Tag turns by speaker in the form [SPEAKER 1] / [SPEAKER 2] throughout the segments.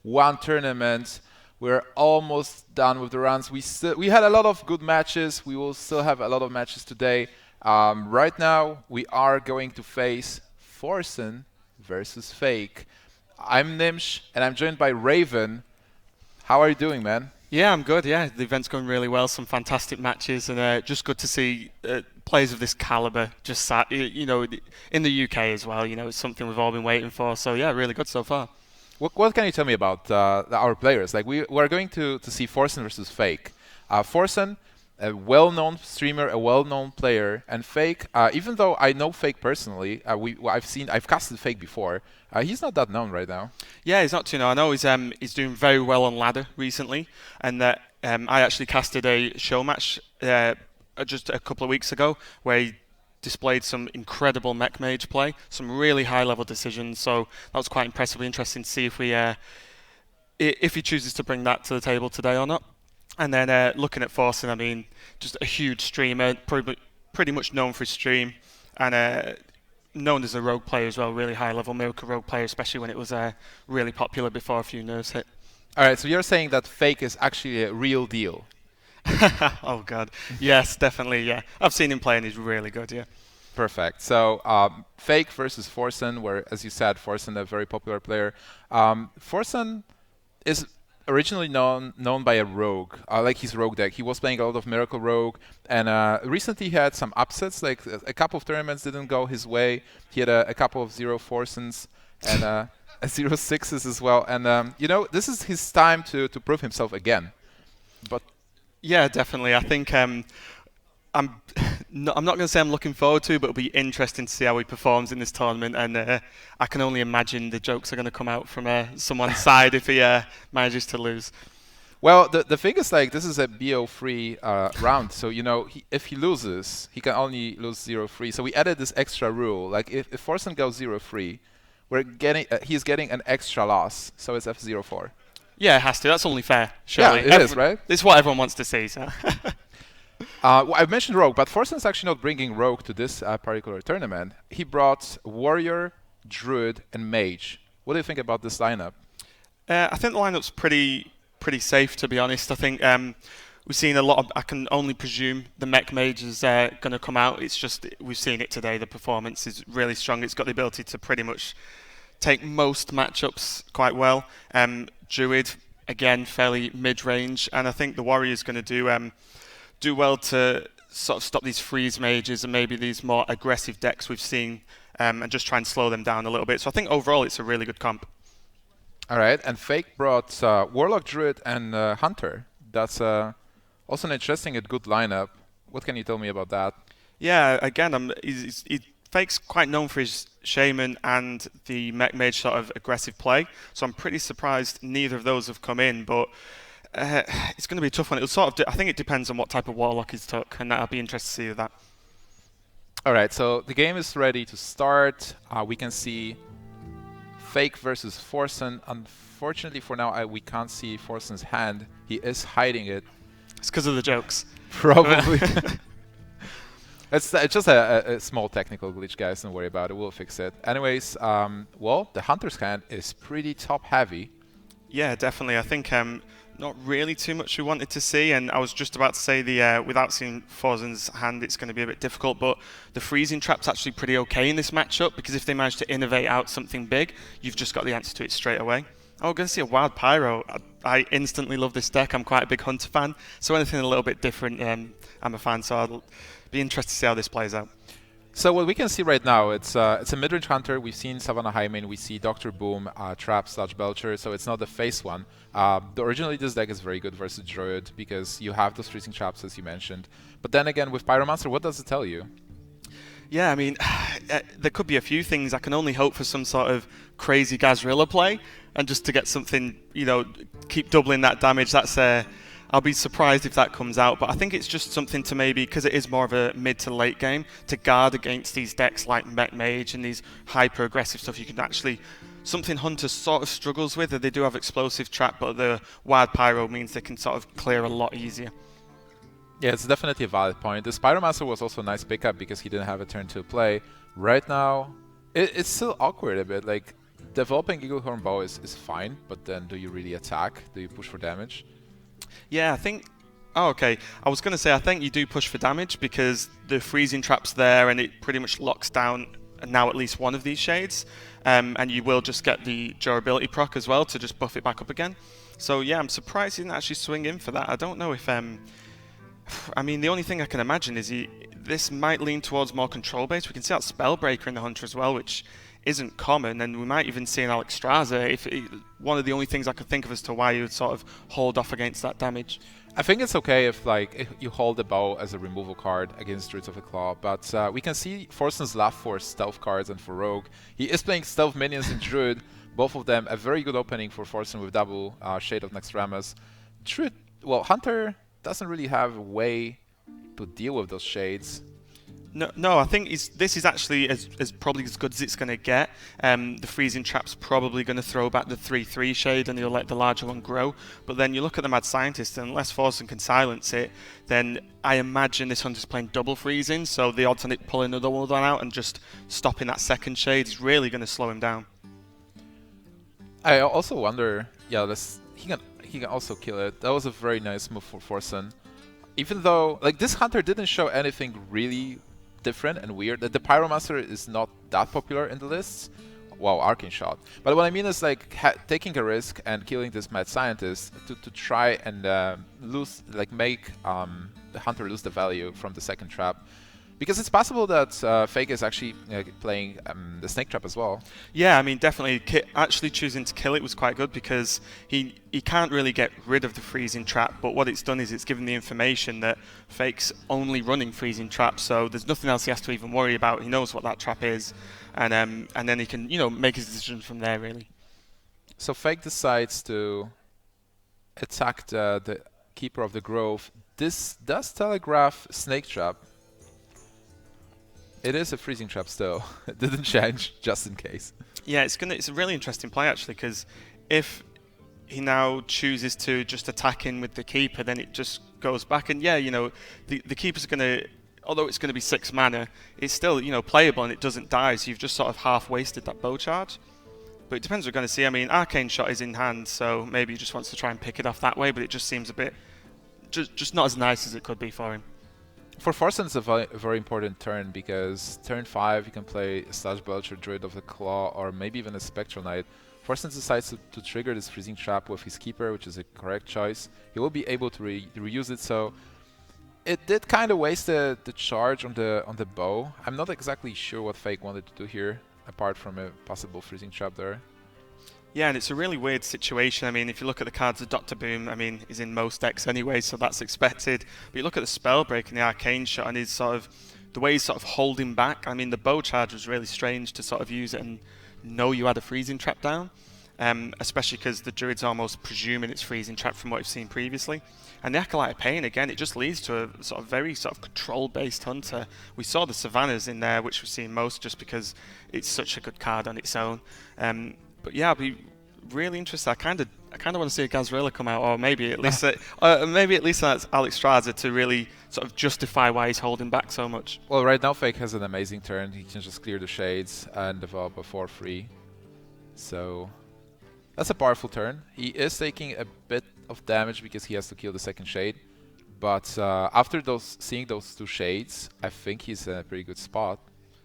[SPEAKER 1] one tournament. We're almost done with the runs. We had a lot of good matches. We will still have a lot of matches today. Right now, we are going to face Forsen versus Fake. I'm Nimsh, and I'm joined by Raven. How are you doing, man?
[SPEAKER 2] Yeah, I'm good. Yeah, the event's going really well. Some fantastic matches, and just good to see players of this caliber just sat, in the UK as well. It's something we've all been waiting for. So yeah, really good so far.
[SPEAKER 1] What can you tell me about our players? Like we're going to see Forsen versus Fake. Forsen, a well-known streamer, a well-known player, and Fake. Even though I know Fake personally, I've casted Fake before. He's not that known right now.
[SPEAKER 2] Yeah, he's not too known. I know he's doing very well on ladder recently, and I actually casted a show match just a couple of weeks ago where he displayed some incredible mech mage play, some really high level decisions. So that was quite impressively interesting to see if he chooses to bring that to the table today or not. And then looking at Forsen, I mean, just a huge streamer, pretty much known for his stream, and known as a rogue player as well, really high level miracle rogue player, especially when it was really popular before a few nerfs hit.
[SPEAKER 1] All right, so you're saying that Fake is actually a real deal.
[SPEAKER 2] Oh god, yes, definitely, yeah. I've seen him play and he's really good, yeah.
[SPEAKER 1] Perfect. So Fake versus Forsen, where, as you said, Forsen, a very popular player. Forsen is originally known by a rogue, like his rogue deck. He was playing a lot of Miracle Rogue, and recently he had some upsets, like a couple of tournaments didn't go his way. He had a couple of 0 Forsens and a 0 6s as well. And, this is his time to prove himself again. But
[SPEAKER 2] yeah, definitely. I think I'm not going to say I'm looking forward to, but it'll be interesting to see how he performs in this tournament. And I can only imagine the jokes are going to come out from someone's side if he manages to lose.
[SPEAKER 1] Well, the thing is, like, this is a BO3 round, so if he loses, he can only lose 0-3. So we added this extra rule, like if Forsen goes 0-3, he's getting an extra loss, so it's F0-4.
[SPEAKER 2] Yeah, it has to. That's only fair, surely.
[SPEAKER 1] Yeah, it is, right?
[SPEAKER 2] It's what everyone wants to see. So.
[SPEAKER 1] I mentioned Rogue, but Forsen's actually not bringing Rogue to this particular tournament. He brought Warrior, Druid, and Mage. What do you think about this lineup?
[SPEAKER 2] I think the lineup's pretty safe, to be honest. I think we've seen a lot of. I can only presume the Mech Mage is going to come out. It's just we've seen it today. The performance is really strong. It's got the ability to pretty much take most matchups quite well. Druid, again, fairly mid-range, and I think the Warrior is going to do well to sort of stop these freeze mages and maybe these more aggressive decks we've seen, and just try and slow them down a little bit. So I think overall it's a really good comp.
[SPEAKER 1] All right, and Fake brought Warlock, Druid, and Hunter. That's also an interesting and good lineup. What can you tell me about that?
[SPEAKER 2] Yeah, again, Fake's quite known for his Shaman and the Mech Mage sort of aggressive play, so I'm pretty surprised neither of those have come in, but it's going to be a tough one. I think it depends on what type of Warlock he's took, and I'll be interested to see that.
[SPEAKER 1] All right, so the game is ready to start. We can see Fake versus Forsen. Unfortunately for now, we can't see Forsen's hand. He is hiding it.
[SPEAKER 2] It's because of the jokes.
[SPEAKER 1] Probably. It's just a small technical glitch, guys. Don't worry about it. We'll fix it. Anyways, well, the Hunter's hand is pretty top-heavy.
[SPEAKER 2] Yeah, definitely. I think not really too much we wanted to see, and I was just about to say without seeing Forsen's hand, it's going to be a bit difficult, but the freezing trap's actually pretty okay in this matchup, because if they manage to innovate out something big, you've just got the answer to it straight away. Oh, we're going to see a Wild Pyro. I instantly love this deck. I'm quite a big Hunter fan, so anything a little bit different, I'm a fan, so I'll be interested to see how this plays out.
[SPEAKER 1] So what we can see right now, it's a mid-range Hunter. We've seen Savannah Hyman, we see Dr. Boom, Trap/Belcher, so it's not the face one. Originally this deck is very good versus Druid because you have those freezing traps, as you mentioned. But then again, with Pyromancer, what does it tell you?
[SPEAKER 2] Yeah, I mean, there could be a few things. I can only hope for some sort of crazy Gazrilla play, and just to get something, keep doubling that damage. I'll be surprised if that comes out, but I think it's just something to maybe, because it is more of a mid to late game, to guard against these decks like Mech Mage and these hyper-aggressive stuff. You can actually, something Hunter sort of struggles with, they do have explosive trap, but the Wild Pyro means they can sort of clear a lot easier.
[SPEAKER 1] Yeah, it's definitely a valid point. The Pyromancer was also a nice pickup because he didn't have a turn to play. Right now, it's still awkward a bit. Like, developing Eaglehorn Bow is fine, but then do you really attack? Do you push for damage?
[SPEAKER 2] Yeah, I think. Oh, okay. I was going to say I think you do push for damage because the freezing trap's there and it pretty much locks down now at least one of these shades, and you will just get the durability proc as well to just buff it back up again. So yeah, I'm surprised he didn't actually swing in for that. I don't know if I mean, the only thing I can imagine is this might lean towards more control based. We can see that Spellbreaker in the Hunter as well, which isn't common, and we might even see an Alexstrasza. One of the only things I could think of as to why you would sort of hold off against that damage.
[SPEAKER 1] I think it's okay if you hold the bow as a removal card against Druids of the Claw, but we can see Forsen's love for stealth cards and for Rogue. He is playing stealth minions in Druid, both of them a very good opening for Forsen with double Shade of Naxxramas. Druid, well, Hunter doesn't really have a way to deal with those shades.
[SPEAKER 2] No, I think this is actually as probably as good as it's going to get. The freezing trap's probably going to throw back the 3/3 shade and you'll let the larger one grow. But then you look at the Mad Scientist, and unless Forsen can silence it, then I imagine this hunter's playing double freezing, so the odds on it pulling another one out and just stopping that second shade is really going to slow him down.
[SPEAKER 1] I also wonder, yeah, he can also kill it. That was a very nice move for Forsen. Even though, like, this hunter didn't show anything really different and weird. The Pyromancer is not that popular in the lists. Wow, Arcane Shot. But what I mean is like taking a risk and killing this Mad Scientist to try and make the hunter lose the value from the second trap. Because it's possible that Fake is actually playing the Snake Trap as well.
[SPEAKER 2] Yeah, I mean, definitely. Actually choosing to kill it was quite good because he can't really get rid of the Freezing Trap, but what it's done is it's given the information that Fake's only running Freezing Trap, so there's nothing else he has to even worry about. He knows what that trap is, and then he can, make his decisions from there, really.
[SPEAKER 1] So Fake decides to attack the Keeper of the Grove. This does telegraph Snake Trap. It is a freezing trap still. It didn't change, just in case.
[SPEAKER 2] Yeah, it's a really interesting play actually, because if he now chooses to just attack in with the keeper, then it just goes back, and yeah, the keeper's gonna, although it's gonna be 6 mana, it's still playable and it doesn't die. So you've just sort of half wasted that bow charge. But it depends what we're going to see. I mean, Arcane Shot is in hand, so maybe he just wants to try and pick it off that way. But it just seems a bit, just not as nice as it could be for him.
[SPEAKER 1] For Forsen, it's a very important turn, because turn 5 you can play Slash Belcher, Druid of the Claw, or maybe even a Spectral Knight. Forsen decides to trigger this freezing trap with his Keeper, which is a correct choice. He will be able to reuse it, so it did kind of waste the charge on the bow. I'm not exactly sure what Fake wanted to do here, apart from a possible freezing trap there.
[SPEAKER 2] Yeah, and it's a really weird situation. I mean, if you look at the cards of Dr. Boom, I mean, he's in most decks anyway, so that's expected. But you look at the Spellbreak and the Arcane Shot, and the way he's sort of holding back. I mean, the bow charge was really strange to sort of use it and know you had a freezing trap down, especially because the Druid's almost presuming it's freezing trap from what we've seen previously. And the Acolyte of Pain, again, it just leads to a sort of very sort of control-based hunter. We saw the Savannahs in there, which we've seen most just because it's such a good card on its own. But yeah, I'll be really interested. I kind of want to see a Gazrilla come out, or maybe at least that's Alexstrasza to really sort of justify why he's holding back so much.
[SPEAKER 1] Well, right now Fake has an amazing turn. He can just clear the shades and develop a 4/3. So that's a powerful turn. He is taking a bit of damage because he has to kill the second shade. But after seeing those 2 shades, I think he's in a pretty good spot.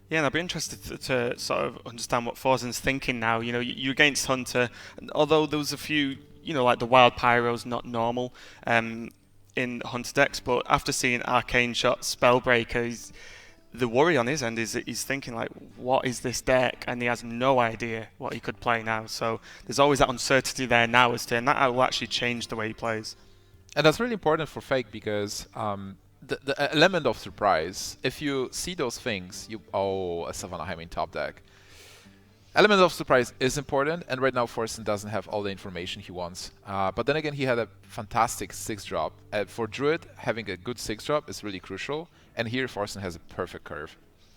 [SPEAKER 2] Yeah, and I'd be interested to sort of understand what Forsen's thinking now. You're against Hunter, although there was a few, like the Wild Pyro's not normal in Hunter decks, but after seeing Arcane Shot, Spellbreaker, the worry on his end is that he's thinking, like, what is this deck? And he has no idea what he could play now. So there's always that uncertainty there now and that will actually change the way he plays.
[SPEAKER 1] And that's really important for Fake because the element of surprise, if you see those things, a Savannah Heim in top deck. Element of surprise is important, and right now Forsen doesn't have all the information he wants. But then again, he had a fantastic 6-drop. For Druid, having a good 6-drop is really crucial, and here Forsen has a perfect curve.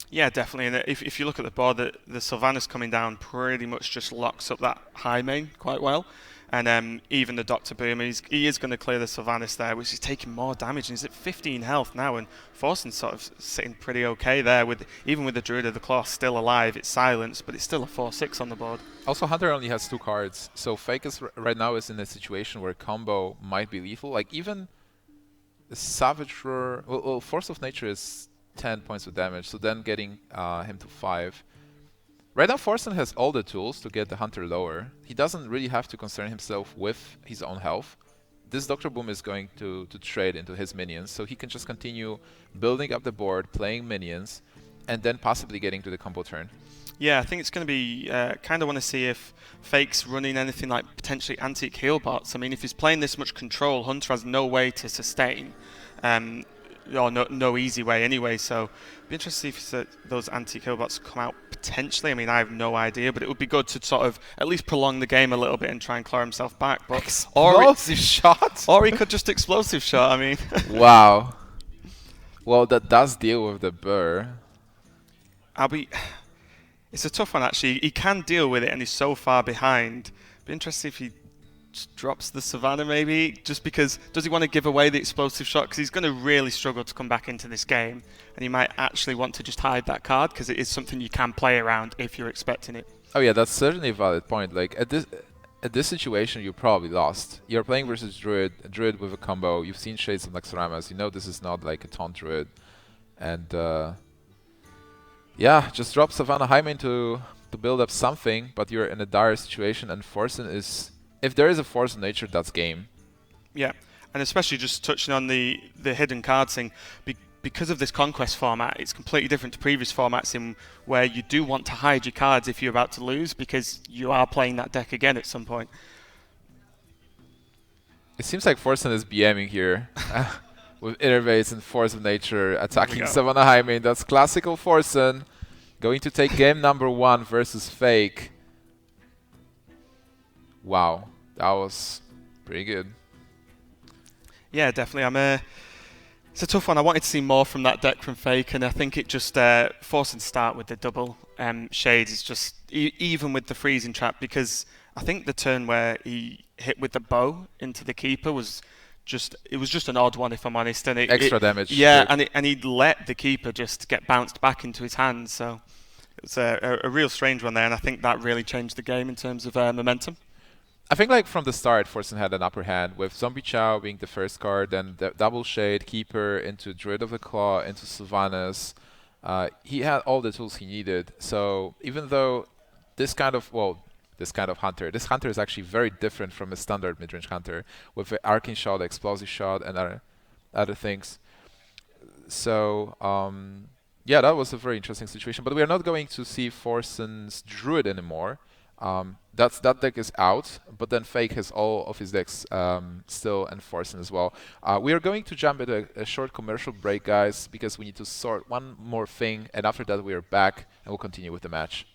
[SPEAKER 2] Yeah, definitely. And if you look at the board, the Sylvanas coming down pretty much just locks up that high main quite well. And even the Doctor Boom, he is going to clear the Sylvanas there, which is taking more damage, and he's at 15 health now, and Forsen's sort of sitting pretty okay there, even with the Druid of the Claw still alive. It's silenced, but it's still a 4-6 on the board.
[SPEAKER 1] Also, Hunter only has 2 cards, so Fake is right now is in a situation where combo might be lethal. Like, even the Savage Roar... Well, Force of Nature is 10 points of damage, so then getting him to 5. Right now, Forsen has all the tools to get the Hunter lower. He doesn't really have to concern himself with his own health. This Dr. Boom is going to trade into his minions, so he can just continue building up the board, playing minions, and then possibly getting to the combo turn.
[SPEAKER 2] Yeah, I think it's going to be... kind of want to see if Fake's running anything like potentially antique heal bots. I mean, if he's playing this much control, Hunter has no way to sustain. Or no easy way anyway, so it'd be interesting to see if those anti-kill bots come out potentially. I mean, I have no idea, but it would be good to sort of at least prolong the game a little bit and try and claw himself back. But
[SPEAKER 1] Explosive shot?
[SPEAKER 2] Or he could just explosive shot, I mean.
[SPEAKER 1] Wow. Well, that does deal with the burr.
[SPEAKER 2] It's a tough one, actually. He can deal with it, and he's so far behind. It'd be interesting if he just drops the Savannah, maybe, just because. Does he want to give away the explosive shot? Because he's going to really struggle to come back into this game, and he might actually want to just hide that card, because it is something you can play around if you're expecting it.
[SPEAKER 1] Oh yeah, that's certainly a valid point. Like, at this situation, you probably lost. You're playing versus a Druid with a combo. You've seen Shades of Naxxramas. You know this is not like a taunt Druid. And yeah, just drop Savannah Hymen to build up something, but you're in a dire situation, and Forsen is... If there is a Force of Nature, that's game.
[SPEAKER 2] Yeah, and especially just touching on the hidden cards thing, because of this Conquest format, it's completely different to previous formats in where you do want to hide your cards if you're about to lose, because you are playing that deck again at some point.
[SPEAKER 1] It seems like Forsen is BMing here. With Innervates and Force of Nature attacking Savannah Hymen. That's classical Forsen. Going to take game number 1 versus Fake. Wow, that was pretty good. Yeah,
[SPEAKER 2] definitely. It's a tough one. I wanted to see more from that deck from Fake, and I think it just forcing start with the double shades is just even with the freezing trap, because I think the turn where he hit with the bow into the keeper was just an odd one, if I'm honest. And
[SPEAKER 1] extra damage.
[SPEAKER 2] Yeah, and he'd let the keeper just get bounced back into his hands. So it was a real strange one there, and I think that really changed the game in terms of momentum.
[SPEAKER 1] I think like from the start, Forsen had an upper hand with Zombie Chow being the first card, then the Double Shade, Keeper, into Druid of the Claw, into Sylvanas. He had all the tools he needed. So even though this kind of hunter, this hunter is actually very different from a standard mid-range hunter with the Arcane Shot, Explosive Shot, and other things. So yeah, that was a very interesting situation. But we are not going to see Forsen's Druid anymore. That deck is out, but then Fake has all of his decks still, and Forsen as well. We are going to jump into a short commercial break, guys, because we need to sort one more thing, and after that we are back and we'll continue with the match.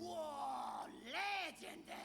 [SPEAKER 3] Whoa, legendary!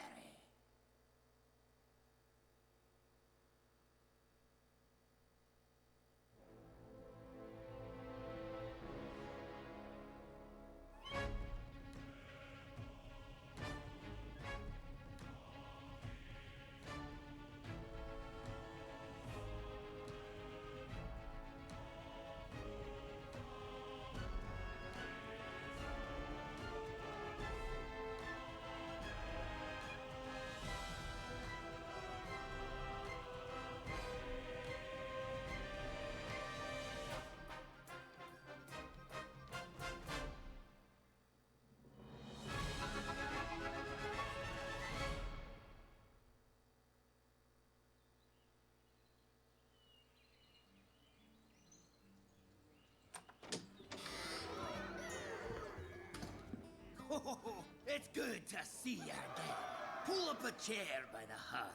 [SPEAKER 3] to see you again. Pull up a chair by the hearth.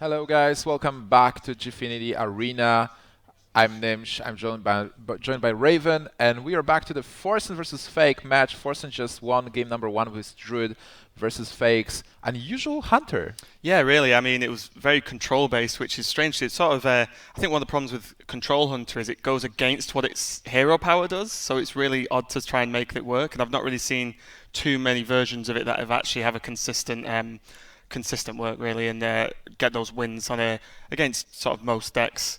[SPEAKER 1] Hello guys, welcome back to Gfinity Arena. I'm Nimsh, I'm joined by Raven, and we are back to the Forsen versus Fake match. Forsen just won game number 1 with Druid versus Fake's unusual Hunter.
[SPEAKER 2] Yeah, really. I mean, it was very control-based, which is strange. It's sort of, I think one of the problems with Control Hunter is it goes against what its hero power does, so it's really odd to try and make it work, and I've not really seen too many versions of it that have actually have a consistent work, really, and get those wins on against sort of most decks.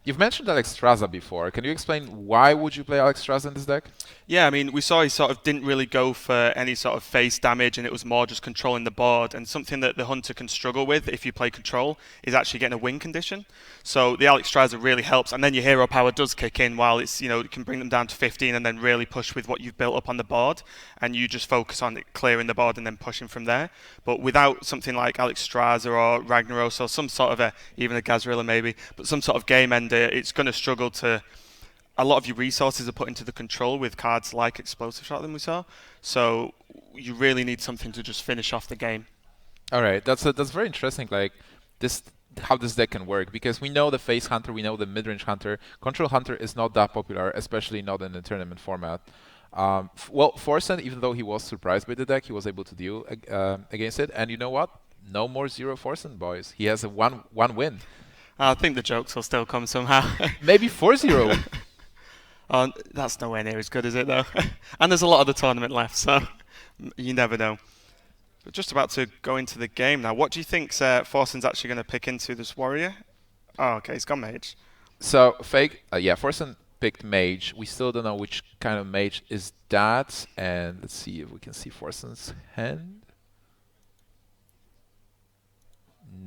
[SPEAKER 1] You've mentioned Alexstrasza before. Can you explain why would you play Alexstrasza in this deck?
[SPEAKER 2] Yeah, I mean, we saw he sort of didn't really go for any sort of face damage, and it was more just controlling the board. And something that the Hunter can struggle with if you play control is actually getting a win condition. So the Alexstrasza really helps, and then your hero power does kick in while it's, you know, it can bring them down to 15 and then really push with what you've built up on the board, and you just focus on clearing the board and then pushing from there. But without something like Alexstrasza or Ragnaros or some sort of even a Gazrilla maybe, but some sort of game ender, it's going to struggle to. A lot of your resources are put into the control with cards like Explosive Shot than we saw. So you really need something to just finish off the game.
[SPEAKER 1] All right, that's very interesting. Like this, how this deck can work, because we know the Face Hunter, we know the Midrange Hunter. Control Hunter is not that popular, especially not in the tournament format. Well, Forsen, even though he was surprised by the deck, he was able to deal against it. And you know what? No more 0 Forsen, boys. He has a one win.
[SPEAKER 2] I think the jokes will still come somehow.
[SPEAKER 1] Maybe 4-0.
[SPEAKER 2] Oh, that's nowhere near as good, is it, though? And there's a lot of the tournament left, so you never know. We're just about to go into the game now. What do you think Forsen's actually going to pick into this warrior? Oh, okay, he's gone mage.
[SPEAKER 1] So, Forsen picked mage. We still don't know which kind of mage is that. And let's see if we can see Forsen's hand.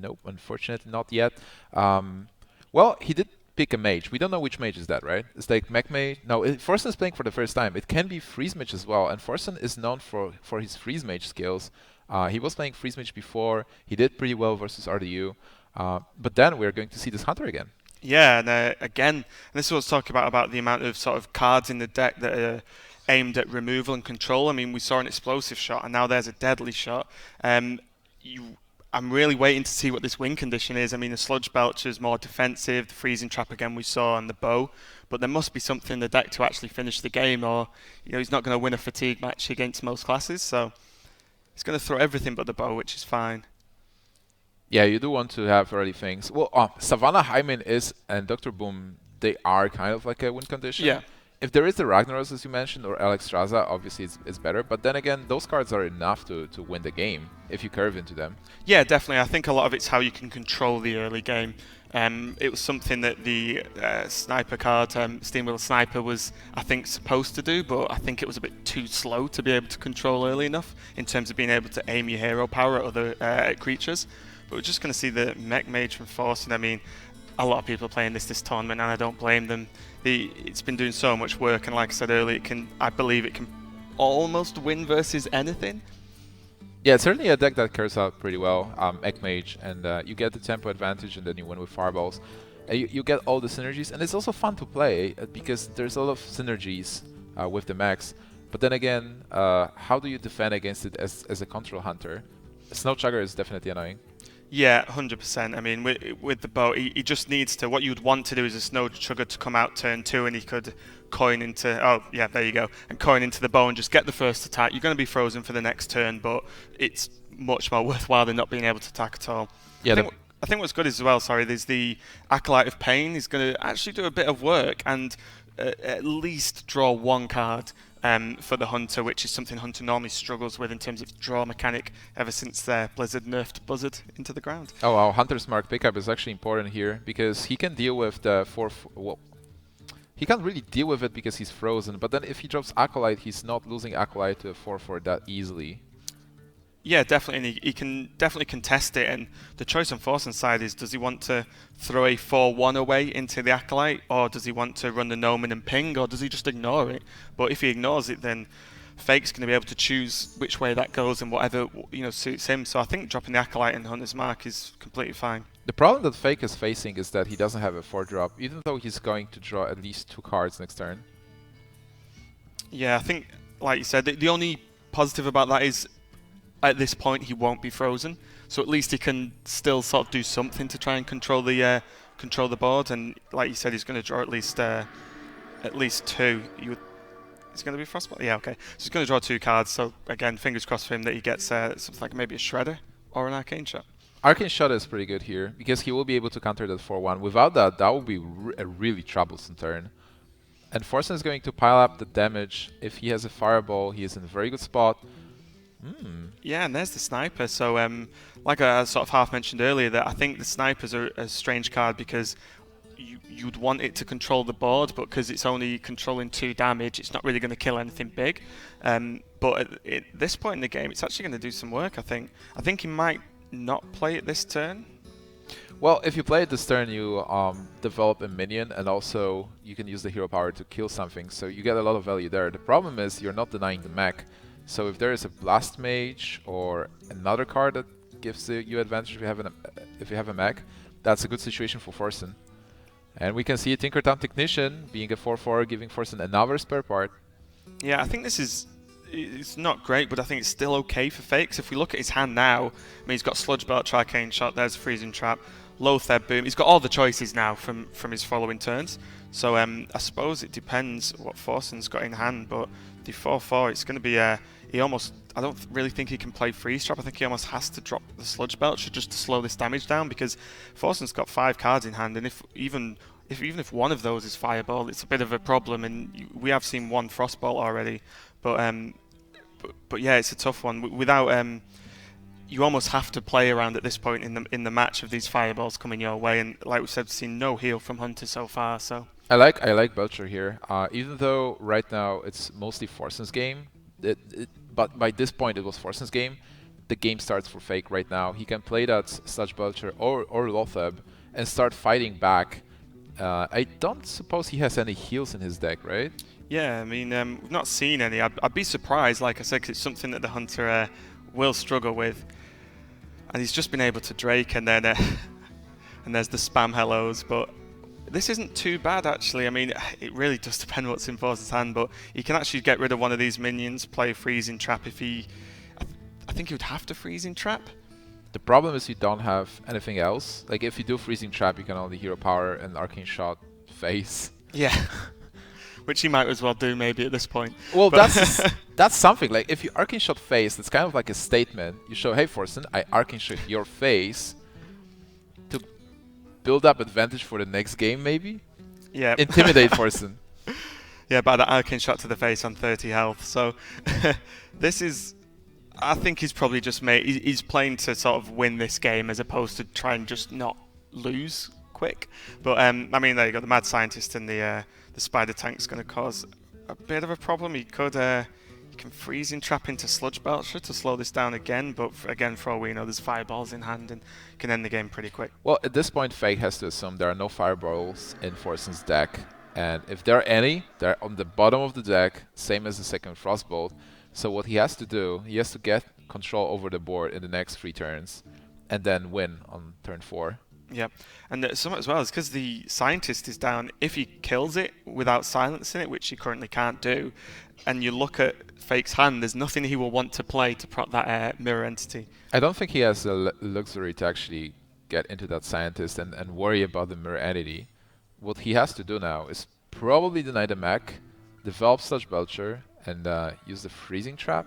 [SPEAKER 1] Nope, unfortunately not yet. Well, he did pick a mage. We don't know which mage is that, right? It's like mech mage. No, Forsen is playing for the first time. It can be freeze mage as well, and Forsen is known for his freeze mage skills. He was playing freeze mage before. He did pretty well versus RDU, but then we're going to see this Hunter again.
[SPEAKER 2] Yeah, and again, this is what I was talking about the amount of sort of cards in the deck that are aimed at removal and control. I mean, we saw an Explosive Shot, and now there's a Deadly Shot. I'm really waiting to see what this win condition is. I mean, the Sludge Belcher is more defensive, the Freezing Trap again we saw, and the Bow. But there must be something in the deck to actually finish the game, or he's not going to win a fatigue match against most classes. So he's going to throw everything but the Bow, which is fine.
[SPEAKER 1] Yeah, you do want to have early things. Well, Savannah, Hyman and Dr. Boom, they are kind of like a win condition.
[SPEAKER 2] Yeah.
[SPEAKER 1] If there is the Ragnaros, as you mentioned, or Alexstrasza, obviously it's better. But then again, those cards are enough to win the game if you curve into them. Yeah,
[SPEAKER 2] definitely. I think a lot of it's how you can control the early game. It was something that the sniper card, Steamwheel Sniper, was, I think, supposed to do, but I think it was a bit too slow to be able to control early enough in terms of being able to aim your hero power at other creatures. But we're just going to see the Mech Mage from Forsen. I mean, a lot of people are playing this tournament, and I don't blame them. It's been doing so much work, and like I said earlier, I believe it can almost win versus anything.
[SPEAKER 1] Yeah, it's certainly a deck that curves out pretty well, Mech Mage, and you get the tempo advantage, and then you win with Fireballs. You get all the synergies, and it's also fun to play because there's a lot of synergies with the mechs. But then again, how do you defend against it as a control hunter? Snow Chugger is definitely annoying.
[SPEAKER 2] Yeah, 100%. I mean, with the bow, he just needs to. What you'd want to do is a Snow Chugger to come out turn 2, and he could coin into. Oh, yeah, there you go. And coin into the bow and just get the first attack. You're going to be frozen for the next turn, but it's much more worthwhile than not being able to attack at all.
[SPEAKER 1] Yeah,
[SPEAKER 2] I think what's good is as well, sorry, there's the Acolyte of Pain. He's going to actually do a bit of work and at least draw one card for the Hunter, which is something Hunter normally struggles with in terms of draw mechanic ever since Blizzard nerfed Buzzard into the ground.
[SPEAKER 1] Oh, wow. Hunter's Mark pickup is actually important here because he can deal with the 4... Well, he can't really deal with it because he's frozen, but then if he drops Acolyte, he's not losing Acolyte to a 4/4 that easily.
[SPEAKER 2] Yeah, definitely, and he can definitely contest it. And the choice on Forsen's side is: does he want to throw a 4/1 away into the Acolyte, or does he want to run the Gnomon and ping, or does he just ignore it? But if he ignores it, then Fake's going to be able to choose which way that goes and whatever suits him. So I think dropping the Acolyte in Hunter's Mark is completely fine.
[SPEAKER 1] The problem that Fake is facing is that he doesn't have a 4-drop, even though he's going to draw at least 2 cards next turn.
[SPEAKER 2] Yeah, I think, like you said, the only positive about that is at this point he won't be frozen, so at least he can still sort of do something to try and control the board. And like you said, he's going to draw at least 2. He's going to be frostbite. Yeah, okay. So he's going to draw 2 cards. So again, fingers crossed for him that he gets something like maybe a Shredder or an Arcane Shot.
[SPEAKER 1] Arcane Shot is pretty good here because he will be able to counter that 4/1. Without that, that would be a really troublesome turn. And Forsen is going to pile up the damage. If he has a Fireball, he is in a very good spot.
[SPEAKER 2] Yeah, and there's the Sniper. So, like I sort of half mentioned earlier, that I think the Sniper's a strange card because you'd want it to control the board, but because it's only controlling 2 damage, it's not really going to kill anything big. But at this point in the game, it's actually going to do some work, I think. I think he might not play it this turn.
[SPEAKER 1] Well, if you play it this turn, you develop a minion, and also you can use the hero power to kill something, so you get a lot of value there. The problem is you're not denying the mech. So if there is a Blast Mage or another card that gives you advantage if you have a mech, that's a good situation for Forsen. And we can see Tinkertown Technician being a 4/4, giving Forsen another spare part.
[SPEAKER 2] Yeah, I think it's not great, but I think it's still okay for Fake. So if we look at his hand now, I mean, he's got Sludge Belch, Arcane Shot, there's Freezing Trap, Loatheb Boom. He's got all the choices now from his following turns. So I suppose it depends what Forsen's got in hand, but the 4/4, it's going to be I don't really think he can play Freeze Trap. I think he almost has to drop the Sludge Belcher just to slow this damage down, because Forsen's got 5 cards in hand, and even if one of those is Fireball, it's a bit of a problem. And we have seen one Frostbolt already, but yeah, it's a tough one. Without you almost have to play around at this point in the match of these Fireballs coming your way. And like we said, we've seen no heal from Hunter so far. So
[SPEAKER 1] I like Belcher here, even though right now it's mostly Forsen's game. But by this point it was Forsen's game. The game starts for Fake right now. He can play that Sludge Belcher or Lotheb and start fighting back. I don't suppose he has any heals in his deck, right?
[SPEAKER 2] Yeah, I mean, we've not seen any. I'd be surprised, like I said, 'cause it's something that the Hunter will struggle with. And he's just been able to Drake, and then and there's the spam hellos. But this isn't too bad, actually. I mean, it really does depend what's in Force's hand, but he can actually get rid of one of these minions, play Freezing Trap if he... I think he would have to Freezing Trap.
[SPEAKER 1] The problem is you don't have anything else. Like, if you do Freezing Trap, you can only Hero Power and Arcane Shot face.
[SPEAKER 2] Yeah. Which he might as well do maybe at this point.
[SPEAKER 1] Well, that's something. Like, if you Arcane Shot face, that's kind of like a statement. You show, hey, Forsen, I Arcane Shot your face to build up advantage for the next game, maybe?
[SPEAKER 2] Yeah.
[SPEAKER 1] Intimidate Forsen.
[SPEAKER 2] Yeah, by the Arcane Shot to the face on 30 health. So, this is... I think he's probably just he's playing to sort of win this game as opposed to try and just not lose quick. But I mean, there you go. The Mad Scientist and the Spider Tank's going to cause a bit of a problem. He can Freezing Trap into Sludge Belcher to slow this down again. But again, for all we know, there's Fireballs in hand and can end the game pretty quick.
[SPEAKER 1] Well, at this point, Fake has to assume there are no Fireballs in Forsen's deck, and if there are any, they're on the bottom of the deck, same as the second Frostbolt. So what he has to do, he has to get control over the board in the next 3 turns, and then win on turn 4.
[SPEAKER 2] Yep. And something as well is because the scientist is down, if he kills it without silencing it, which he currently can't do, and you look at Fake's hand, there's nothing he will want to play to prot that mirror entity.
[SPEAKER 1] I don't think he has the luxury to actually get into that scientist and worry about the mirror entity. What he has to do now is probably deny the mech, develop Sludge Belcher, and use the freezing trap.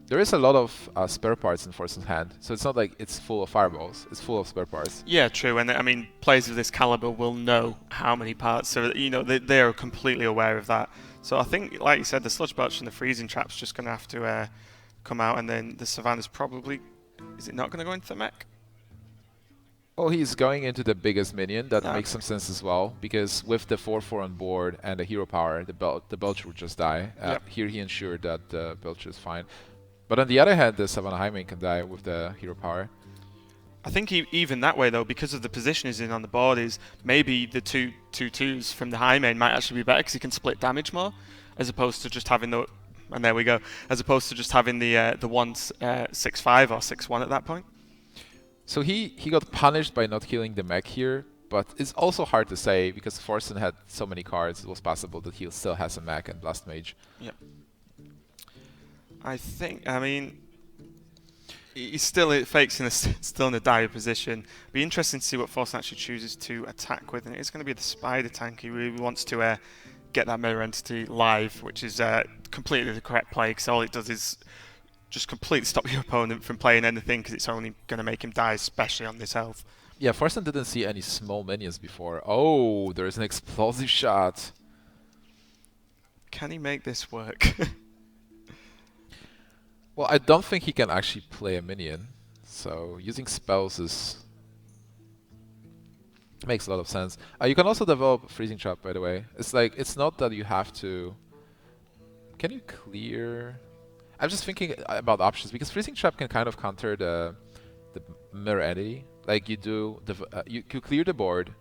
[SPEAKER 1] There is a lot of spare parts in Forsen's hand, so it's not like it's full of fireballs. It's full of spare parts.
[SPEAKER 2] Yeah, true. And I mean, players of this caliber will know how many parts. So they are completely aware of that. So I think, like you said, the Sludge Belch and the freezing trap's just going to have to come out, and then the Savannah's probably. Is it not going to go into the mech?
[SPEAKER 1] Oh, he's going into the biggest minion. That
[SPEAKER 2] Okay.
[SPEAKER 1] makes some sense as well, because with the 4/4 on board and the hero power, the Belcher would just die.
[SPEAKER 2] Yep.
[SPEAKER 1] Here he ensured that the Belcher is fine. But on the other hand, the Savannah High Main can die with the hero power.
[SPEAKER 2] I think even that way, though, because of the position he's in on the board, is maybe the 2/2s from the high main might actually be better because he can split damage more, as opposed to just having the. And there we go. As opposed to just having the 6/5 or 6/1 at that point.
[SPEAKER 1] So he got punished by not killing the mech here, but it's also hard to say because Forsen had so many cards, it was possible that he still has a mech and Blast Mage.
[SPEAKER 2] Yeah. I mean, Fake's still in a dire position. Be interesting to see what Forsen actually chooses to attack with, and it's going to be the Spider tank. He really wants to get that mirror entity live, which is completely the correct play, because all it does is just completely stop your opponent from playing anything, because it's only going to make him die, especially on this health.
[SPEAKER 1] Yeah, Forsen didn't see any small minions before. Oh, there's an explosive shot.
[SPEAKER 2] Can he make this work?
[SPEAKER 1] Well, I don't think he can actually play a minion, so using spells makes a lot of sense. You can also develop Freezing Trap, by the way. It's like, it's not that you have to... Can you clear... I'm just thinking about options, because Freezing Trap can kind of counter the mirror entity. Like you do, you clear the board,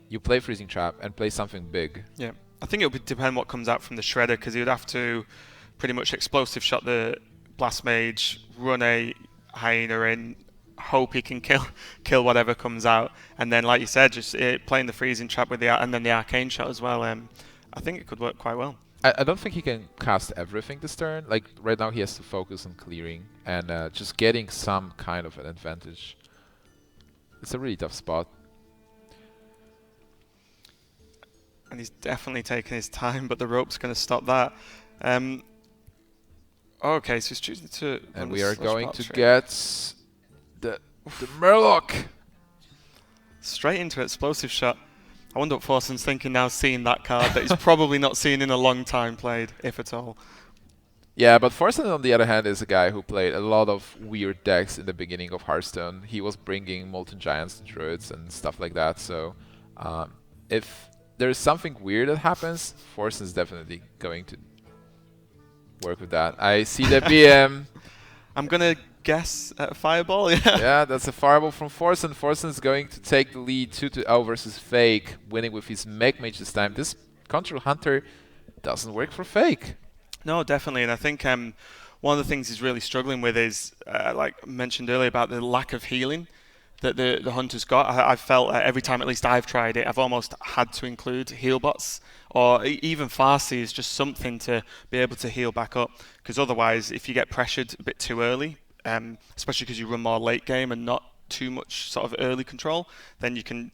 [SPEAKER 1] you play Freezing Trap, and play something big.
[SPEAKER 2] Yeah, I think it would depend what comes out from the Shredder, because he would have to pretty much explosive shot the Blast Mage, run a Hyena in, hope he can kill whatever comes out, and then, like you said, just playing the Freezing Trap with and then the Arcane Shot as well. I think it could work quite well.
[SPEAKER 1] I don't think he can cast everything this turn. Like right now, he has to focus on clearing and just getting some kind of an advantage. It's a really tough spot.
[SPEAKER 2] And he's definitely taking his time, but the rope's going to stop that. Okay, so he's choosing to...
[SPEAKER 1] And we are going to get the Murloc!
[SPEAKER 2] Straight into Explosive Shot. I wonder what Forsen's thinking now, seeing that card that he's probably not seen in a long time played, if at all.
[SPEAKER 1] Yeah, but Forsen, on the other hand, is a guy who played a lot of weird decks in the beginning of Hearthstone. He was bringing Molten Giants to Druids and stuff like that, so if there's something weird that happens, Forsen's definitely going to work with that. I see the BM.
[SPEAKER 2] I'm going to guess at a Fireball, yeah.
[SPEAKER 1] Yeah, that's a Fireball from Forsen. Forsen's going to take the lead 2-0 versus Fake, winning with his Mech Mage this time. This Control Hunter doesn't work for Fake.
[SPEAKER 2] No, definitely, and I think one of the things he's really struggling with is, like I mentioned earlier, about the lack of healing that the Hunter's got. I've felt every time, at least I've tried it, I've almost had to include heal bots, or even Farsi is just something to be able to heal back up, because otherwise, if you get pressured a bit too early, especially because you run more late game and not too much sort of early control, then you can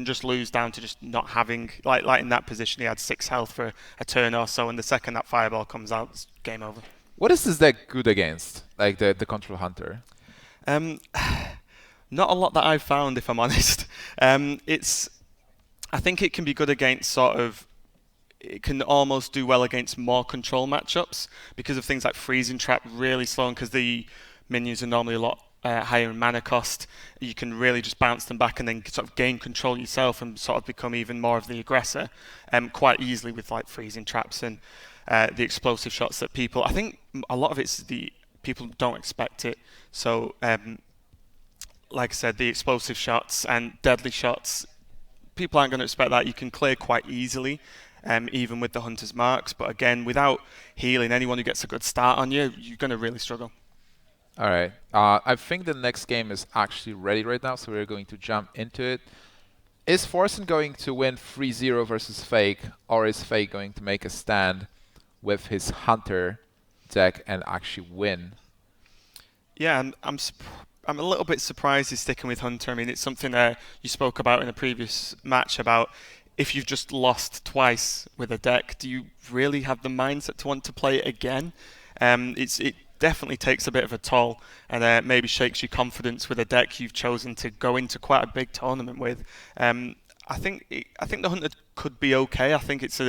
[SPEAKER 2] just lose down to just not having, like in that position, he had 6 health for a turn or so, and the second that Fireball comes out, it's game over.
[SPEAKER 1] What is this deck good against, like the Control Hunter?
[SPEAKER 2] Not a lot that I've found, if I'm honest. I think it can be good against sort of, it can almost do well against more control matchups because of things like Freezing Trap really slow, because the minions are normally a lot higher in mana cost. You can really just bounce them back and then sort of gain control yourself and sort of become even more of the aggressor quite easily with like Freezing Traps and the explosive shots that people, I think a lot of it's the people don't expect it. So like I said, the explosive shots and deadly shots, people aren't going to expect that. You can clear quite easily, even with the Hunter's Marks. But again, without healing, anyone who gets a good start on you, you're going to really struggle.
[SPEAKER 1] All right. I think the next game is actually ready right now, so we're going to jump into it. Is Forsen going to win 3-0 versus Fake, or is Fake going to make a stand with his Hunter deck and actually win?
[SPEAKER 2] Yeah, I'm a little bit surprised he's sticking with Hunter. I mean, it's something you spoke about in a previous match about if you've just lost twice with a deck, do you really have the mindset to want to play it again? It definitely takes a bit of a toll and maybe shakes your confidence with a deck you've chosen to go into quite a big tournament with. I think the Hunter could be okay. I think it's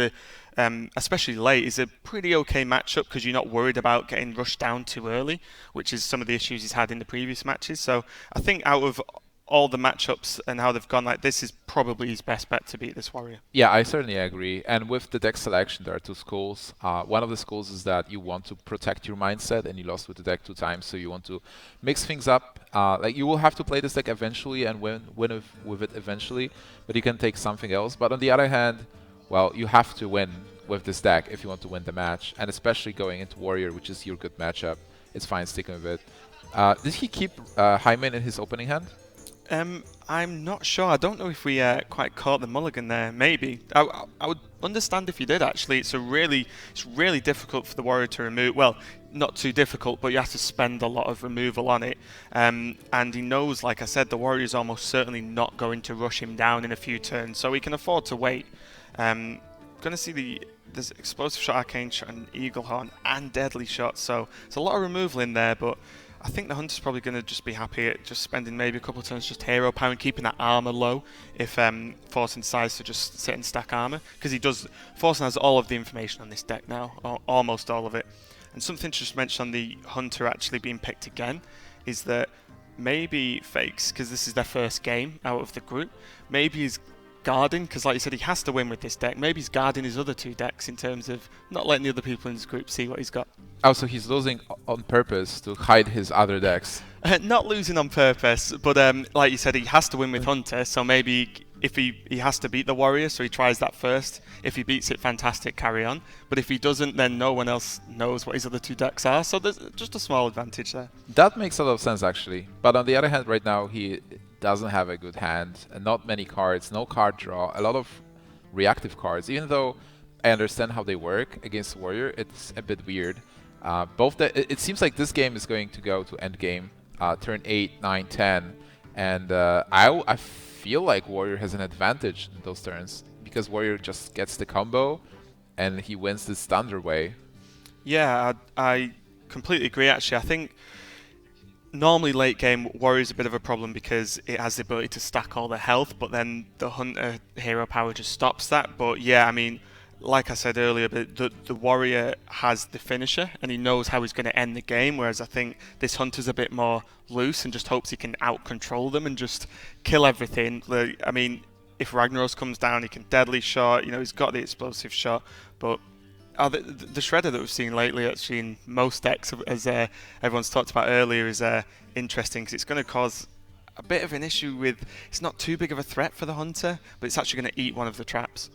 [SPEAKER 2] especially late, is a pretty okay matchup because you're not worried about getting rushed down too early, which is some of the issues he's had in the previous matches. So I think out of all the matchups and how they've gone, like this is probably his best bet to beat this warrior.
[SPEAKER 1] Yeah, I certainly agree. And with the deck selection, there are two schools. One of the schools is that you want to protect your mindset, and you lost with the deck 2 times, so you want to mix things up. Like you will have to play this deck eventually and win with it eventually, but you can take something else. But on the other hand, well, you have to win with this deck if you want to win the match, and especially going into warrior, which is your good matchup. It's fine sticking with it. Did he keep Hyman in his opening hand?
[SPEAKER 2] I'm not sure. I don't know if we quite caught the mulligan there. Maybe. I would understand if you did. Actually, it's really difficult for the warrior to remove. Well, not too difficult, but you have to spend a lot of removal on it. And he knows, like I said, the warrior is almost certainly not going to rush him down in a few turns, so he can afford to wait. Going to see there's explosive shot, arcane shot, and eagle horn, and deadly shot. So there's a lot of removal in there, but I think the Hunter's probably going to just be happy at just spending maybe a couple of turns just hero power and keeping that armor low if Forsen decides to just sit and stack armor, because Forsen has all of the information on this deck now, almost all of it. And something to just mention on the Hunter actually being picked again is that maybe Fakes, because this is their first game out of the group, maybe he's guarding, because like you said, he has to win with this deck. Maybe he's guarding his other two decks in terms of not letting the other people in his group see what he's got.
[SPEAKER 1] Oh, so he's losing on purpose to hide his other decks.
[SPEAKER 2] Not losing on purpose, but like you said, he has to win with Hunter, so maybe if he has to beat the warrior, so he tries that first. If he beats it, fantastic, carry on. But if he doesn't, then no one else knows what his other two decks are, so there's just a small advantage there.
[SPEAKER 1] That makes a lot of sense, actually. But on the other hand, right now, he doesn't have a good hand, and not many cards, no card draw, a lot of reactive cards. Even though I understand how they work against warrior, it's a bit weird. It seems like this game is going to go to end game, turn 8, 9, 10, and I feel like warrior has an advantage in those turns because warrior just gets the combo and he wins this thunder way.
[SPEAKER 2] Yeah, I completely agree. Actually, I think normally late game warrior is a bit of a problem because it has the ability to stack all the health, but then the Hunter hero power just stops that. But yeah, I mean, like I said earlier, the warrior has the finisher and he knows how he's going to end the game, whereas I think this Hunter's a bit more loose and just hopes he can out-control them and just kill everything. I mean, if Ragnaros comes down, he can deadly shot, he's got the explosive shot, but the shredder that we've seen lately, actually in most decks, as everyone's talked about earlier, is interesting because it's going to cause a bit of an issue with. It's not too big of a threat for the Hunter, but it's actually going to eat one of the traps.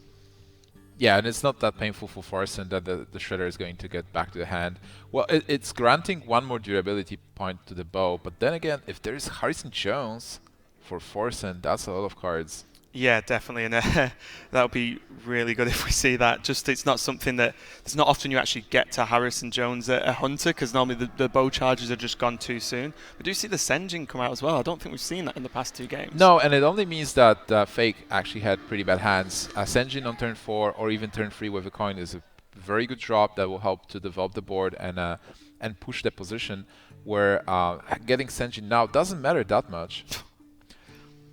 [SPEAKER 1] Yeah, and it's not that painful for Forsen that the shredder is going to get back to the hand. Well, it's granting one more durability point to the bow, but then again, if there is Harrison Jones for Forsen, that's a lot of cards.
[SPEAKER 2] Yeah, definitely, and that would be really good if we see that. Just it's not something that it's not often you actually get to Harrison Jones at a Hunter, because normally the bow charges are just gone too soon. But do you see the Senjin come out as well? I don't think we've seen that in the past 2 games.
[SPEAKER 1] No, and it only means that Fake actually had pretty bad hands. Senjin on turn 4 or even turn 3 with a coin is a very good drop that will help to develop the board and push the position where getting Senjin now doesn't matter that much.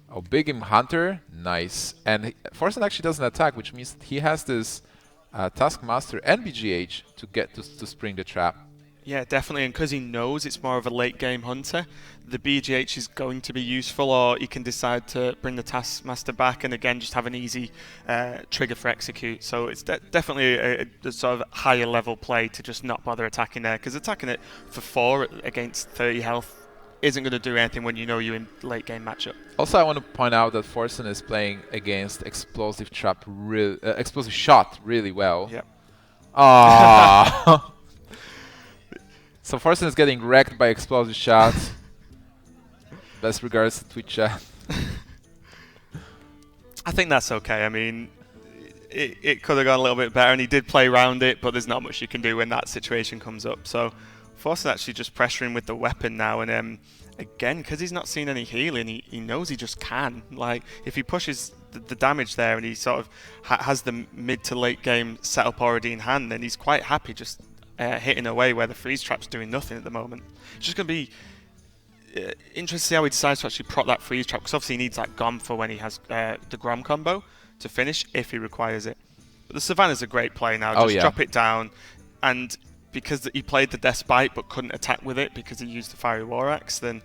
[SPEAKER 1] Oh, Big Im Hunter, nice. And Forsen actually doesn't attack, which means he has this Taskmaster and BGH to get to spring the trap.
[SPEAKER 2] Yeah, definitely, and because he knows it's more of a late game Hunter, the BGH is going to be useful, or he can decide to bring the Taskmaster back and again just have an easy trigger for execute. So it's definitely a sort of higher level play to just not bother attacking there, because attacking it for 4 against 30 health isn't going to do anything when you know you're in late game matchup.
[SPEAKER 1] Also, I want to point out that Forsen is playing against Explosive Shot really well.
[SPEAKER 2] Yep.
[SPEAKER 1] Ah. So Forsen is getting wrecked by explosive shots. Best regards to Twitch chat.
[SPEAKER 2] I think that's okay. I mean, it could have gone a little bit better, and he did play around it, but there's not much you can do when that situation comes up. So Forsen actually just pressuring with the weapon now, and again, because he's not seen any healing, he knows he just can. Like, if he pushes the damage there and he sort of has the mid to late game setup already in hand, then he's quite happy just hitting away where the freeze trap's doing nothing at the moment. It's just going to be interesting to see how he decides to actually proc that freeze trap, because obviously he needs that Gom for when he has the Grom combo to finish if he requires it. But the Savannah's a great play now. Just drop it down, and because he played the Despite but couldn't attack with it because he used the Fiery War Axe, then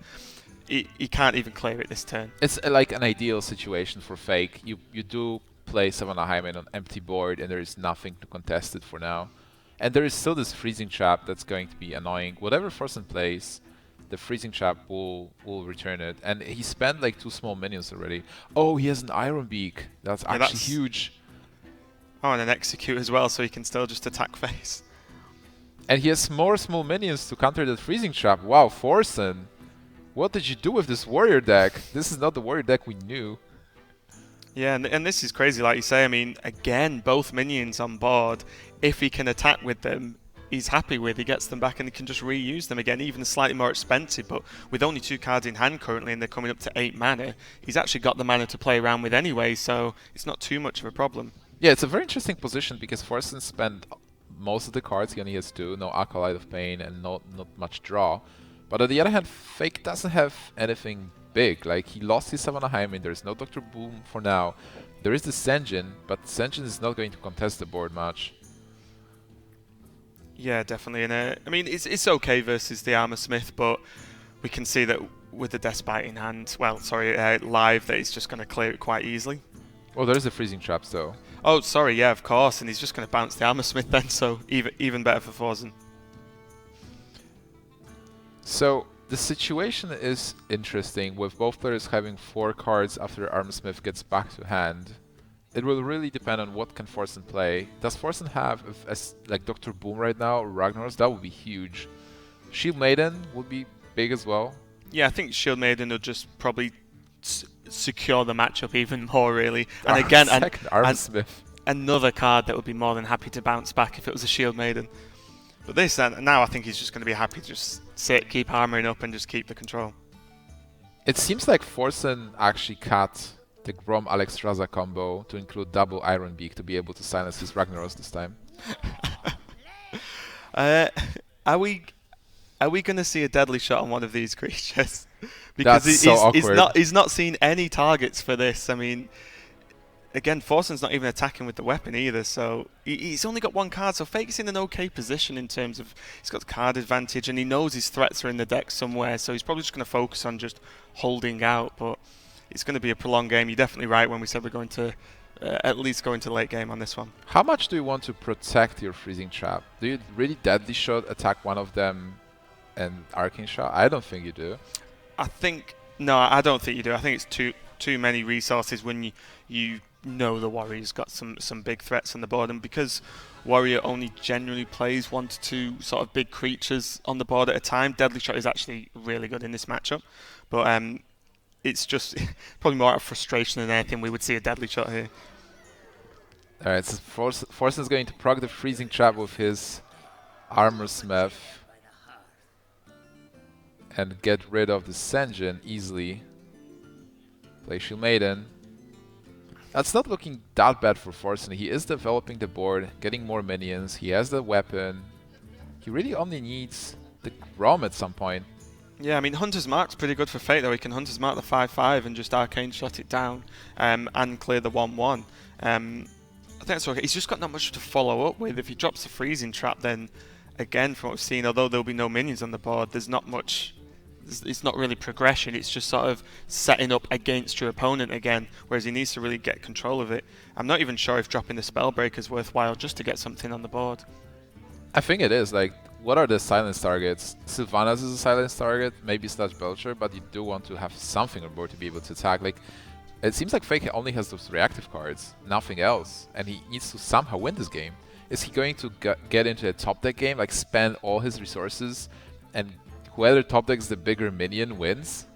[SPEAKER 2] he can't even clear it this turn.
[SPEAKER 1] It's like an ideal situation for Fake. You do play Savannah Hyman on empty board and there is nothing to contest it for now. And there is still this freezing trap that's going to be annoying. Whatever Forsen plays, the freezing trap will return it. And he spent like 2 small minions already. Oh, he has an Iron Beak. That's actually huge.
[SPEAKER 2] Oh, and an Execute as well, so he can still just attack face.
[SPEAKER 1] And he has more small minions to counter that freezing trap. Wow, Forsen. What did you do with this warrior deck? This is not the warrior deck we knew.
[SPEAKER 2] Yeah, and this is crazy, like you say. I mean, again, both minions on board. If he can attack with them, he's happy with. He gets them back and he can just reuse them again, even slightly more expensive. But with only 2 cards in hand currently, and they're coming up to 8 mana, he's actually got the mana to play around with anyway, so it's not too much of a problem.
[SPEAKER 1] Yeah, it's a very interesting position because Forsen spent most of the cards he only has 2, no Acolyte of Pain and not much draw. But on the other hand, Fake doesn't have anything big. Like, he lost his Savannah Hyman, there's no Dr. Boom for now. There is the Senjin, but Senjin is not going to contest the board much.
[SPEAKER 2] Yeah, definitely. And I mean, it's okay versus the Armor Smith, but we can see that with the Despite in hand, live, that he's just going to clear it quite easily.
[SPEAKER 1] Oh, there's the freezing traps though.
[SPEAKER 2] Oh, sorry, yeah, of course. And he's just going to bounce the Armor Smith then, so even better for Forsen.
[SPEAKER 1] So the situation is interesting with both players having 4 cards after Armor Smith gets back to hand. It will really depend on what can Forsen play. Does Forsen have like Dr. Boom right now or Ragnaros? That would be huge. Shield Maiden would be big as well.
[SPEAKER 2] Yeah, I think Shield Maiden will just probably secure the matchup even more, really. And again,
[SPEAKER 1] Armor Smith.
[SPEAKER 2] Another card that would be more than happy to bounce back if it was a Shield Maiden. But this, now I think he's just going to be happy to just sit, keep armoring up, and just keep the control.
[SPEAKER 1] It seems like Forsen actually cut the Grom Alex Raza combo to include double Iron Beak to be able to silence his Ragnaros this time.
[SPEAKER 2] Are we going to see a deadly shot on one of these creatures? Because
[SPEAKER 1] That's so awkward.
[SPEAKER 2] He's not seen any targets for this. I mean, again, Forsen's not even attacking with the weapon either, so he's only got 1 card, so Fake's in an okay position in terms of he's got the card advantage, and he knows his threats are in the deck somewhere, so he's probably just going to focus on just holding out, but it's going to be a prolonged game. You're definitely right when we said we're going to at least go into late game on this one.
[SPEAKER 1] How much do you want to protect your freezing trap? Do you really deadly shot attack one of them and arcane shot? I don't think you do.
[SPEAKER 2] No, I don't think you do. I think it's too many resources when you know the Warrior's got some big threats on the board, and because Warrior only generally plays 1 to 2 sort of big creatures on the board at a time, Deadly Shot is actually really good in this matchup. But it's just probably more out of frustration than anything we would see a Deadly Shot here.
[SPEAKER 1] Alright, so Forsen's going to proc the freezing trap with his Armor Smith and get rid of the Senjin easily. Play Shield Maiden. That's not looking that bad for Forsen. He is developing the board, getting more minions. He has the weapon. He really only needs the Grom at some point.
[SPEAKER 2] Yeah, I mean, Hunter's Mark's pretty good for Fate, though. He can Hunter's Mark the 5/5 and just Arcane Shot it down and clear the 1/1. I think that's okay. He's just got not much to follow up with. If he drops the freezing trap, then again, from what we've seen, although there'll be no minions on the board, there's not much. It's not really progression. It's just sort of setting up against your opponent again, whereas he needs to really get control of it. I'm not even sure if dropping the Spellbreaker is worthwhile just to get something on the board.
[SPEAKER 1] I think it is. Like, what are the silence targets? Sylvanas is a silence target, maybe Slash Belcher, but you do want to have something on board to be able to attack. Like, it seems like Fake only has those reactive cards, nothing else, and he needs to somehow win this game. Is he going to get into a top deck game, like spend all his resources and whoever top decks the bigger minion wins.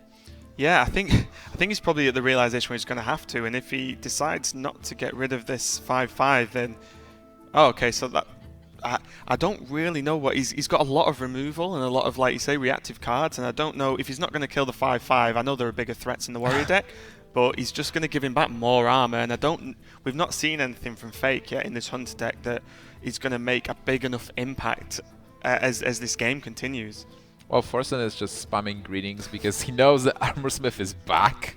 [SPEAKER 2] Yeah, I think he's probably at the realization where he's going to have to, and if he decides not to get rid of this 5/5, then okay, so that I don't really know what he's got a lot of removal and a lot of, like you say, reactive cards, and I don't know if he's not going to kill the 5/5. I know there are bigger threats in the warrior deck, but he's just going to give him back more armor, and we've not seen anything from Fake yet in this hunter deck that is going to make a big enough impact as this game continues.
[SPEAKER 1] Well, Forsen is just spamming greetings because he knows that Armorsmith is back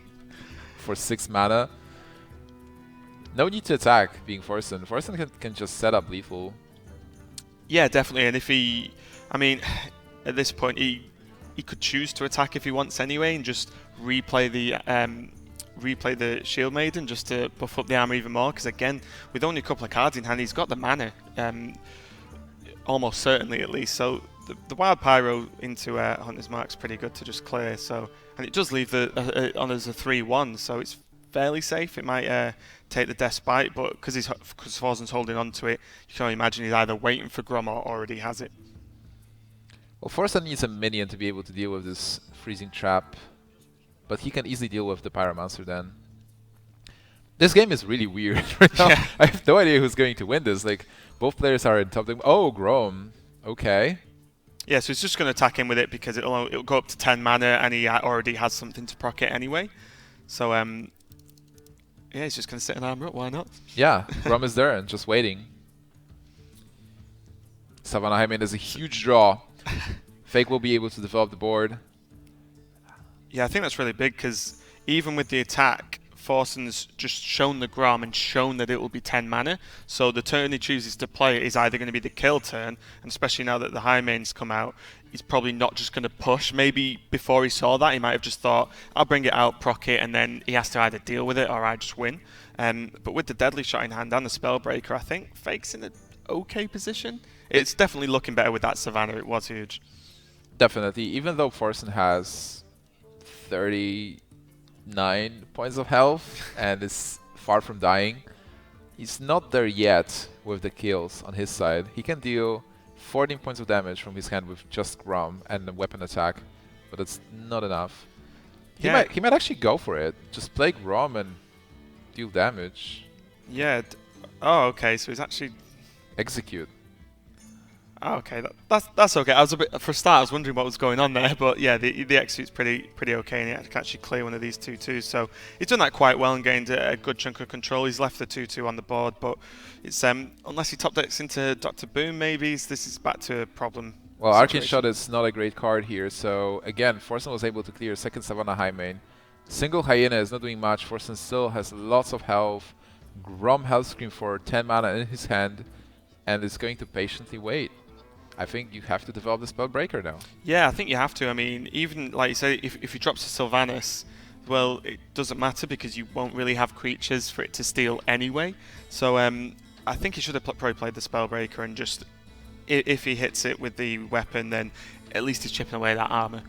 [SPEAKER 1] for 6 mana. No need to attack being Forsen. Forsen can just set up lethal.
[SPEAKER 2] Yeah, definitely. And if he, I mean, at this point, he could choose to attack if he wants anyway, and just replay the Shield Maiden just to buff up the armor even more. Because again, with only a couple of cards in hand, he's got the mana, almost certainly at least. So the Wild Pyro into Hunter's Mark's pretty good to just clear. So, and it does leave the on as a 3/1, so it's fairly safe. It might take the Despite, but because Forsen's holding on to it, you can only imagine he's either waiting for Grom or already has it.
[SPEAKER 1] Well, Forsen needs a minion to be able to deal with this freezing trap, but he can easily deal with the Pyromancer then. This game is really weird right now.
[SPEAKER 2] Yeah.
[SPEAKER 1] I have no idea who's going to win this. Like, both players are in top deck. Oh, Grom. Okay.
[SPEAKER 2] Yeah, so he's just going to attack him with it because it'll go up to 10 mana, and he already has something to proc it anyway. So yeah, he's just going to sit and armor up. Why not?
[SPEAKER 1] Yeah, Grom is there and just waiting. Savannah Hyman is a huge draw. Fake will be able to develop the board.
[SPEAKER 2] Yeah, I think that's really big because even with the attack, Forsen's just shown the Grom and shown that it will be 10 mana. So the turn he chooses to play is either going to be the kill turn, and especially now that the high main's come out, he's probably not just going to push. Maybe before he saw that, he might have just thought, I'll bring it out, proc it, and then he has to either deal with it or I just win. But with the Deadly Shot in hand and the Spellbreaker, I think Fake's in an okay position. It's definitely looking better with that Savannah. It was huge.
[SPEAKER 1] Definitely. Even though Forsen has 39 points of health and is far from dying, he's not there yet with the kills on his side. He can deal 14 points of damage from his hand with just Grom and a weapon attack, but it's not enough. He might actually go for it. Just play Grom and deal damage.
[SPEAKER 2] Yeah. Oh, okay. So he's actually
[SPEAKER 1] Execute.
[SPEAKER 2] Oh, okay, that's okay. I was for a start, I was wondering what was going on there, but yeah, the execute's pretty okay, and he can actually clear one of these 2/2s. So he's done that quite well and gained a good chunk of control. He's left the 2/2 on the board, but it's unless he top decks into Dr. Boom, maybe this is back to a problem.
[SPEAKER 1] Well, Arcane Shot is not a great card here, so again, Forsen was able to clear second Savannah High Main. Single Hyena is not doing much. Forsen still has lots of health. Grom Health Scream for 10 mana in his hand, and is going to patiently wait. I think you have to develop the Spellbreaker now.
[SPEAKER 2] Yeah, I think you have to. I mean, even like you say, if he drops a Sylvanas, well, it doesn't matter because you won't really have creatures for it to steal anyway. So I think he should have probably played the Spellbreaker, and just if he hits it with the weapon, then at least he's chipping away that armor.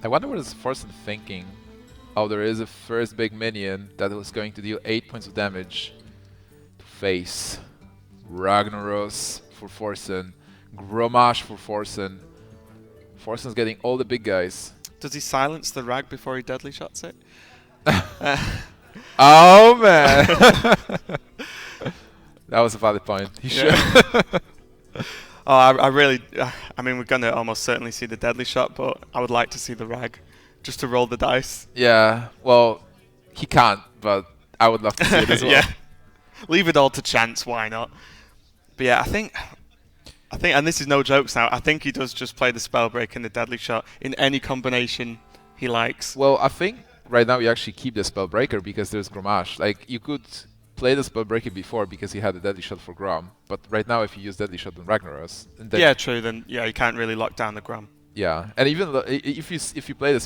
[SPEAKER 1] I wonder what is Forsen thinking. Oh, there is a first big minion that was going to deal 8 points of damage to face. Ragnaros for Forsen. Gromash for Forsen. Forsen's getting all the big guys.
[SPEAKER 2] Does he silence the Rag before he Deadly Shots it?
[SPEAKER 1] Oh man! That was a valid point. He should.
[SPEAKER 2] Oh, I really, I mean, we're going to almost certainly see the Deadly Shot, but I would like to see the Rag, just to roll the dice.
[SPEAKER 1] Yeah, well, he can't, but I would love to see it as well.
[SPEAKER 2] Yeah, leave it all to chance, why not? But yeah, I think, and this is no jokes now, I think he does just play the Spellbreak and the Deadly Shot in any combination he likes.
[SPEAKER 1] Well, I think right now you actually keep the Spellbreaker because there's Gromash. Like, you could play the Spellbreaker before because he had the Deadly Shot for Grom, but right now if you use Deadly Shot on Ragnaros...
[SPEAKER 2] Yeah, true, then yeah, you can't really lock down the Grom.
[SPEAKER 1] Yeah, and even if you play the